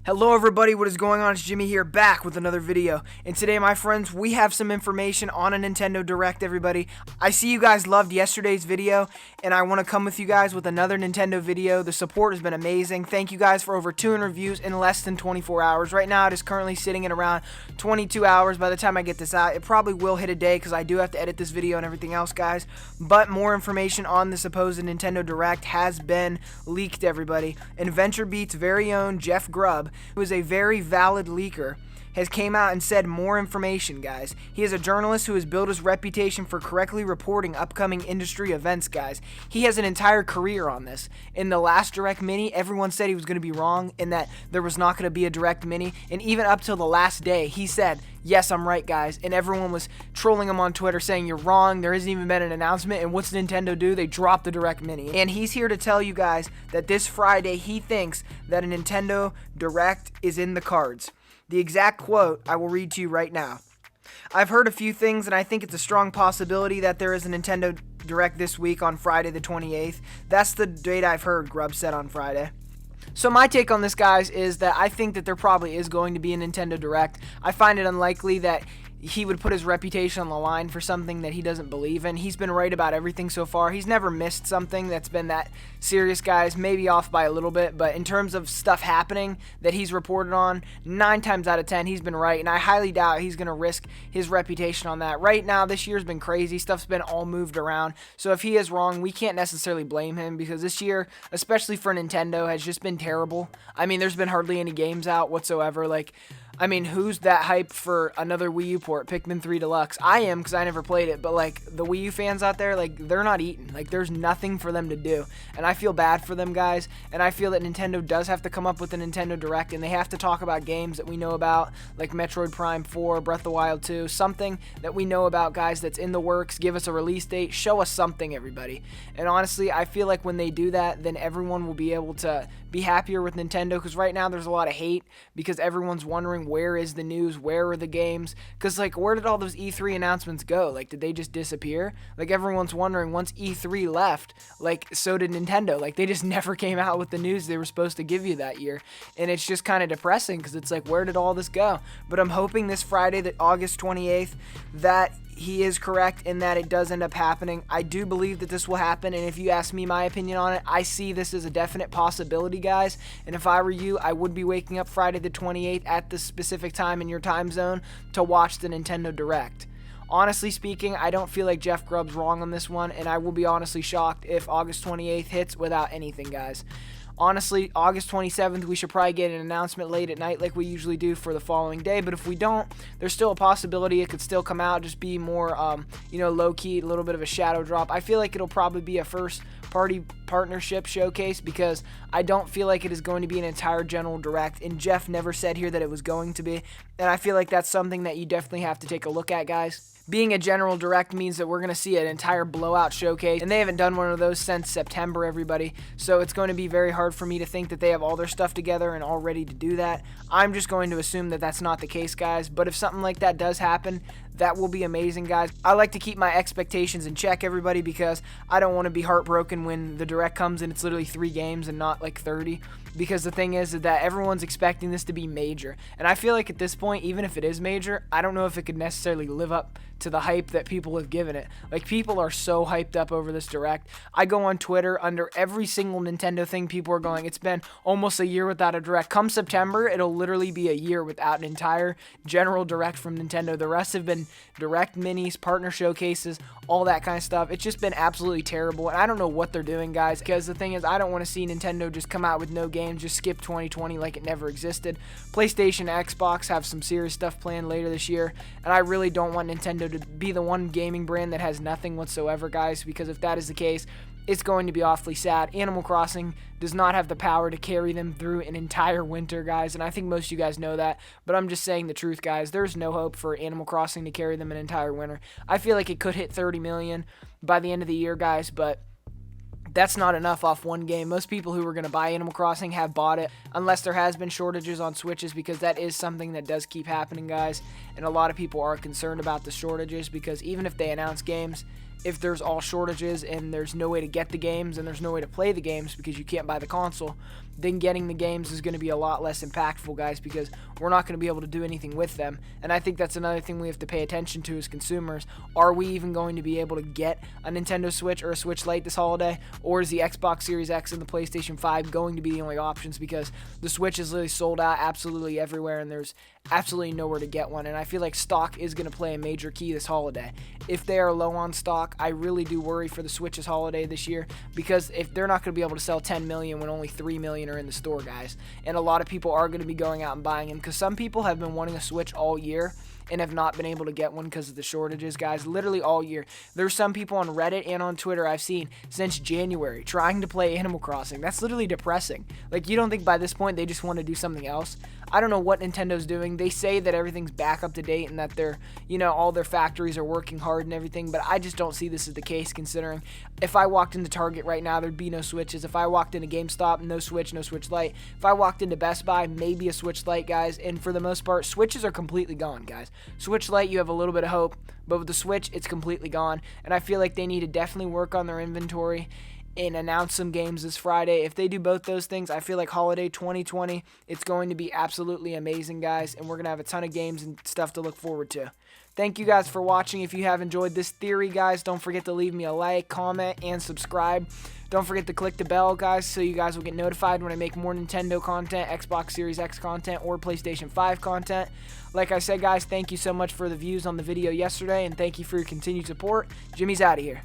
Hello everybody, what is going on? It's Jimmy here, back with another video. And today, my friends, we have some information on a Nintendo Direct, everybody. I see you guys loved yesterday's video, and I want to come with you guys with another Nintendo video. The support has been amazing. Thank you guys for over 200 views in less than 24 hours. Right now, it is currently sitting at around 22 hours. By the time I get this out, it probably will hit a day because I do have to edit this video and everything else, guys. But more information on the supposed Nintendo Direct has been leaked, everybody. And Beets' very own Jeff Grubb, who is a very valid leaker, has came out and said more information, guys. He is a journalist who has built his reputation for correctly reporting upcoming industry events, guys. He has an entire career on this. In the last Direct Mini, everyone said he was going to be wrong and that there was not going to be a Direct Mini, and even up till the last day, he said, yes, I'm right, guys, and everyone was trolling him on Twitter saying, you're wrong, there hasn't even been an announcement, and what's Nintendo do? They dropped the Direct Mini. And he's here to tell you guys that this Friday, he thinks that a Nintendo Direct is in the cards. The exact quote I will read to you right now. I've heard a few things, and I think it's a strong possibility that there is a Nintendo Direct this week on Friday the 28th. That's the date I've heard, Grubb said on Friday. So my take on this, guys, is that I think that there probably is going to be a Nintendo Direct. I find it unlikely that he would put his reputation on the line for something that he doesn't believe in. He's been right about everything so far. He's never missed something that's been that serious, guys. Maybe off by a little bit, but in terms of stuff happening that he's reported on, 9 times out of 10, he's been right, and I highly doubt he's going to risk his reputation on that. Right now, this year's been crazy. Stuff's been all moved around, so if he is wrong, we can't necessarily blame him because this year, especially for Nintendo, has just been terrible. I mean, there's been hardly any games out whatsoever. I mean, who's that hyped for another Wii U port, Pikmin 3 Deluxe? I am, because I never played it, but, the Wii U fans out there, they're not eating. There's nothing for them to do, and I feel bad for them, guys, and I feel that Nintendo does have to come up with a Nintendo Direct, and they have to talk about games that we know about, like Metroid Prime 4, Breath of the Wild 2, something that we know about, guys, that's in the works. Give us a release date. Show us something, everybody. And honestly, I feel like when they do that, then everyone will be able to be happier with Nintendo, because right now there's a lot of hate because everyone's wondering where is the news, where are the games, because where did all those E3 announcements go? Did they just disappear? Everyone's wondering, once E3 left, so did Nintendo. They just never came out with the news they were supposed to give you that year, and it's just kind of depressing because it's where did all this go? But I'm hoping this Friday, that August 28th, that he is correct in that it does end up happening. I do believe that this will happen, and if you ask me my opinion on it, I see this as a definite possibility, guys, and if I were you, I would be waking up Friday the 28th at the specific time in your time zone to watch the Nintendo Direct. Honestly speaking, I don't feel like Jeff Grubb's wrong on this one, and I will be honestly shocked if August 28th hits without anything, guys. Honestly, August 27th, we should probably get an announcement late at night like we usually do for the following day, but if we don't, there's still a possibility it could still come out, just be more, low-key, a little bit of a shadow drop. I feel like it'll probably be a first-party partnership showcase because I don't feel like it is going to be an entire general direct, and Jeff never said here that it was going to be, and I feel like that's something that you definitely have to take a look at, guys. Being a general direct means that we're going to see an entire blowout showcase, and they haven't done one of those since September, everybody, so it's going to be very hard for me to think that they have all their stuff together and all ready to do that. I'm just going to assume that that's not the case, guys, but if something like that does happen, that will be amazing, guys. I like to keep my expectations in check, everybody, because I don't want to be heartbroken when the Direct comes and it's literally 3 games and not 30, because the thing is that everyone's expecting this to be major, and I feel like at this point, even if it is major, I don't know if it could necessarily live up to the hype that people have given it. People are so hyped up over this Direct. I go on Twitter, under every single Nintendo thing, people are going, it's been almost a year without a Direct. Come September, it'll literally be a year without an entire general Direct from Nintendo. The rest have been Direct Minis, partner showcases, all that kind of stuff. It's just been absolutely terrible, and I don't know what they're doing, guys, because the thing is, I don't want to see Nintendo just come out with no games, just skip 2020 like it never existed. PlayStation and Xbox have some serious stuff planned later this year, and I really don't want Nintendo to be the one gaming brand that has nothing whatsoever, guys, because if that is the case, it's going to be awfully sad. Animal Crossing does not have the power to carry them through an entire winter, guys, and I think most of you guys know that, but I'm just saying the truth, guys. There's no hope for Animal Crossing to carry them an entire winter. I feel like it could hit 30 million by the end of the year, guys, but that's not enough off one game. Most people who were going to buy Animal Crossing have bought it, unless there has been shortages on Switches, because that is something that does keep happening, guys, and a lot of people are concerned about the shortages, because even if they announce games, if there's all shortages and there's no way to get the games and there's no way to play the games because you can't buy the console, then getting the games is going to be a lot less impactful, guys, because we're not going to be able to do anything with them. And I think that's another thing we have to pay attention to as consumers. Are we even going to be able to get a Nintendo Switch or a Switch Lite this holiday? Or is the Xbox Series X and the PlayStation 5 going to be the only options, because the Switch is literally sold out absolutely everywhere and there's absolutely nowhere to get one? And I feel like stock is going to play a major key this holiday. If they are low on stock, I really do worry for the Switch's holiday this year, because if they're not going to be able to sell 10 million when only 3 million are in the store, guys, and a lot of people are going to be going out and buying them, because some people have been wanting a Switch all year and have not been able to get one because of the shortages, guys, literally all year. There's some people on Reddit and on Twitter I've seen since January trying to play Animal Crossing. That's literally depressing. Like, you don't think by this point they just want to do something else? I don't know what Nintendo's doing. They say that everything's back up to date and that they're, all their factories are working hard and everything, but I just don't see this as the case, considering if I walked into Target right now, there'd be no Switches. If I walked into GameStop, no Switch, no Switch Lite. If I walked into Best Buy, maybe a Switch Lite, guys, and for the most part, Switches are completely gone, guys. Switch Lite, you have a little bit of hope, but with the Switch, it's completely gone, and I feel like they need to definitely work on their inventory and announce some games this Friday. If they do both those things, I feel like holiday 2020, it's going to be absolutely amazing, guys, and we're going to have a ton of games and stuff to look forward to. Thank you guys for watching. If you have enjoyed this theory, guys, don't forget to leave me a like, comment, and subscribe. Don't forget to click the bell, guys, so you guys will get notified when I make more Nintendo content, Xbox Series X content, or PlayStation 5 content. Like I said, guys, thank you so much for the views on the video yesterday, and thank you for your continued support. Jimmie's out of here.